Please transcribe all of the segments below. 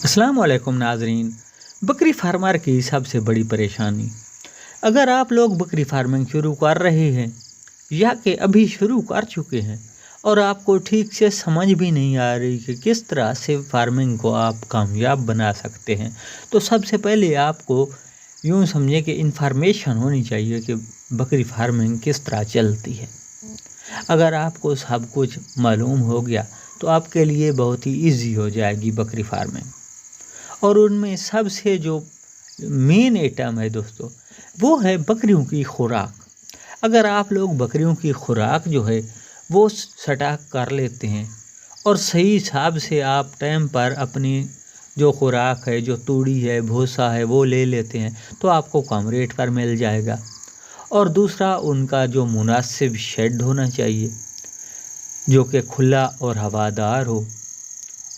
अस्सलाम वालेकुम नाजरीन। बकरी फार्मर की सबसे बड़ी परेशानी, अगर आप लोग बकरी फार्मिंग शुरू कर रहे हैं या कि अभी शुरू कर चुके हैं और आपको ठीक से समझ भी नहीं आ रही कि किस तरह से फार्मिंग को आप कामयाब बना सकते हैं, तो सबसे पहले आपको यूँ समझे कि इन्फॉर्मेशन होनी चाहिए कि बकरी फार्मिंग किस तरह चलती है। अगर आपको सब कुछ मालूम हो गया तो आपके लिए बहुत ही इजी हो जाएगी बकरी फार्मिंग। और उनमें सबसे जो मेन आइटम है दोस्तों, वो है बकरियों की खुराक। अगर आप लोग बकरियों की खुराक जो है वो स्टॉक कर लेते हैं और सही हिसाब से आप टाइम पर अपनी जो खुराक है, जो तूड़ी है, भूसा है, वो ले लेते हैं तो आपको कम रेट पर मिल जाएगा। और दूसरा, उनका जो मुनासिब शेड होना चाहिए जो कि खुला और हवादार हो,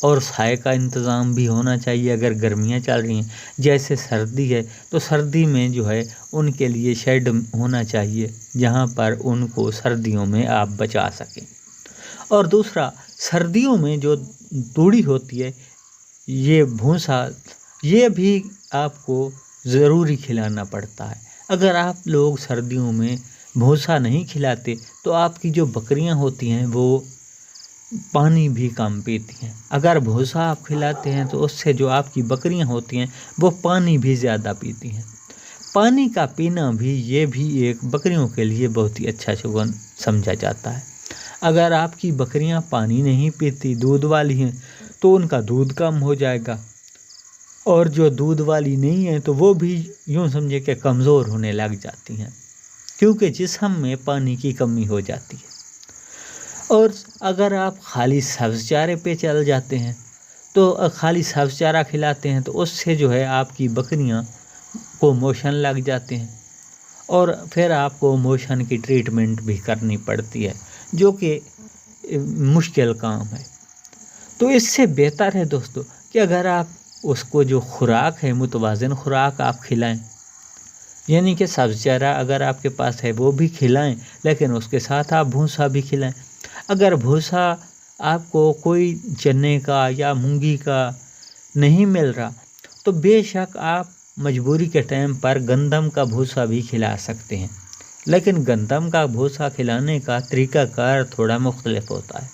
और साए का इंतज़ाम भी होना चाहिए। अगर गर्मियाँ चल रही हैं, जैसे सर्दी है तो सर्दी में जो है उनके लिए शेड होना चाहिए जहाँ पर उनको सर्दियों में आप बचा सकें। और दूसरा, सर्दियों में जो तूड़ी होती है, ये भूसा, ये भी आपको ज़रूरी खिलाना पड़ता है। अगर आप लोग सर्दियों में भूसा नहीं खिलाते तो आपकी जो बकरियां होती हैं वो पानी भी कम पीती हैं। अगर भूसा आप खिलाते हैं तो उससे जो आपकी बकरियां होती हैं वो पानी भी ज़्यादा पीती हैं। पानी का पीना भी, ये भी एक बकरियों के लिए बहुत ही अच्छा सुगुन समझा जाता है। अगर आपकी बकरियां पानी नहीं पीती, दूध वाली हैं, तो उनका दूध कम हो जाएगा। और जो दूध वाली नहीं है तो वो भी यूँ समझे कि कमज़ोर होने लग जाती हैं, क्योंकि जिस्म में पानी की कमी हो जाती है। और अगर आप खाली सब्ज़ चारे पे चल जाते हैं तो खाली सब्ज़ चारा खिलाते हैं तो उससे जो है आपकी बकरियां को मोशन लग जाते हैं और फिर आपको मोशन की ट्रीटमेंट भी करनी पड़ती है, जो कि मुश्किल काम है। तो इससे बेहतर है दोस्तों कि अगर आप उसको जो खुराक है, मुतवाज़िन खुराक आप खिलाएं, यानी कि सब्ज़ चारा अगर आपके पास है वो भी खिलाएं, लेकिन उसके साथ आप भूसा भी खिलाएं। अगर भूसा आपको कोई चने का या मूंगी का नहीं मिल रहा तो बेशक आप मजबूरी के टाइम पर गंदम का भूसा भी खिला सकते हैं, लेकिन गंदम का भूसा खिलाने का तरीक़ाकार थोड़ा मुख्तलिफ होता है,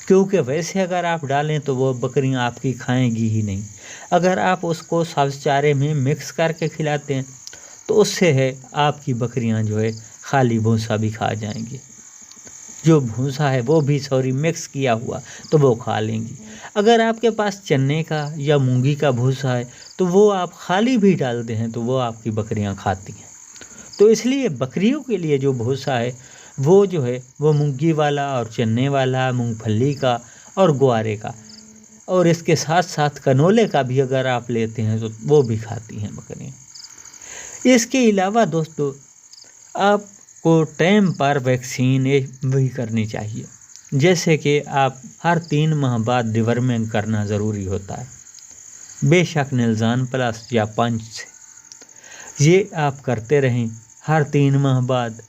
क्योंकि वैसे अगर आप डालें तो वो बकरियां आपकी खाएंगी ही नहीं। अगर आप उसको सब्ज़ चारे में मिक्स करके खिलाते हैं तो उससे है आपकी बकरियां जो है खाली भूसा भी खा जाएंगी, जो भूसा है वो भी मिक्स किया हुआ तो वो खा लेंगी। अगर आपके पास चने का या मूंगी का भूसा है तो वो आप खाली भी डालते हैं तो वो आपकी बकरियां खाती हैं। तो इसलिए बकरियों के लिए जो भूसा है वो जो है वो मूंगी वाला और चने वाला, मूंगफली का और ग्वारे का, और इसके साथ साथ कनोले का भी अगर आप लेते हैं तो वो भी खाती हैं बकरियाँ। इसके अलावा दोस्तों, आपको टाइम पर वैक्सीन भी करनी चाहिए, जैसे कि आप हर 3 माह बाद डिवर्मिंग करना ज़रूरी होता है, बेशक निलजान प्लस या पंच से। ये आप करते रहें हर 3 माह बाद।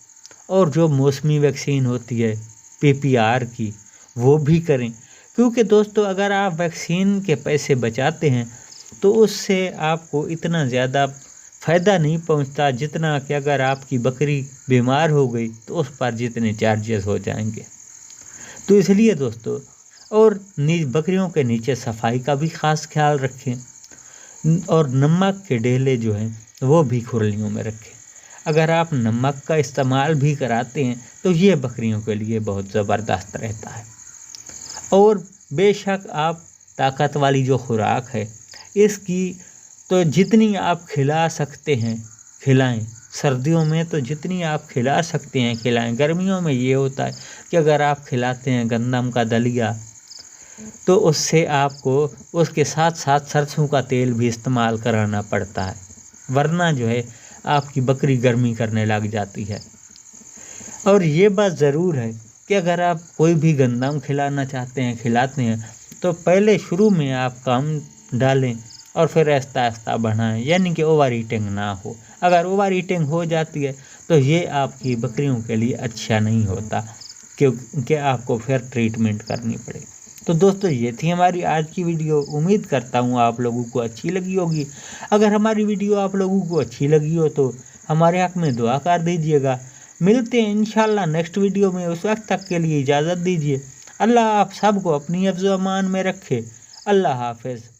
और जो मौसमी वैक्सीन होती है PPR की, वो भी करें, क्योंकि दोस्तों अगर आप वैक्सीन के पैसे बचाते हैं तो उससे आपको इतना ज़्यादा फ़ायदा नहीं पहुंचता जितना कि अगर आपकी बकरी बीमार हो गई तो उस पर जितने चार्जेस हो जाएंगे। तो इसलिए दोस्तों, और बकरियों के नीचे सफाई का भी ख़ास ख्याल रखें, और नमक के ढेले जो हैं वो भी खुरलियों में रखें। अगर आप नमक का इस्तेमाल भी कराते हैं तो ये बकरियों के लिए बहुत ज़बरदस्त रहता है। और बेशक आप ताकत वाली जो खुराक है इसकी तो जितनी आप खिला सकते हैं खिलाएं। सर्दियों में तो जितनी आप खिला सकते हैं खिलाएं। गर्मियों में ये होता है कि अगर आप खिलाते हैं गंदम का दलिया तो उससे आपको उसके साथ साथ सरसों का तेल भी इस्तेमाल कराना पड़ता है, वरना जो है आपकी बकरी गर्मी करने लग जाती है। और ये बात ज़रूर है कि अगर आप कोई भी गंदम खिलाना चाहते हैं, खिलाते हैं, तो पहले शुरू में आप कम डालें और फिर आहिस्ता आहिस्ता बढ़ाएं, यानी कि ओवर ईटिंग ना हो। अगर ओवर ईटिंग हो जाती है तो ये आपकी बकरियों के लिए अच्छा नहीं होता, क्योंकि आपको फिर ट्रीटमेंट करनी पड़ेगी। تو دوستو یہ تھی ہماری آج کی ویڈیو، امید کرتا ہوں آپ لوگوں کو اچھی لگی ہوگی۔ اگر ہماری ویڈیو آپ لوگوں کو اچھی لگی ہو تو ہمارے حق میں دعا کر دیجیے گا۔ ملتے ہیں انشاءاللہ نیکسٹ ویڈیو میں، اس وقت تک کے لیے اجازت دیجیے۔ اللہ آپ سب کو اپنی حفظ و امان میں رکھے۔ اللہ حافظ۔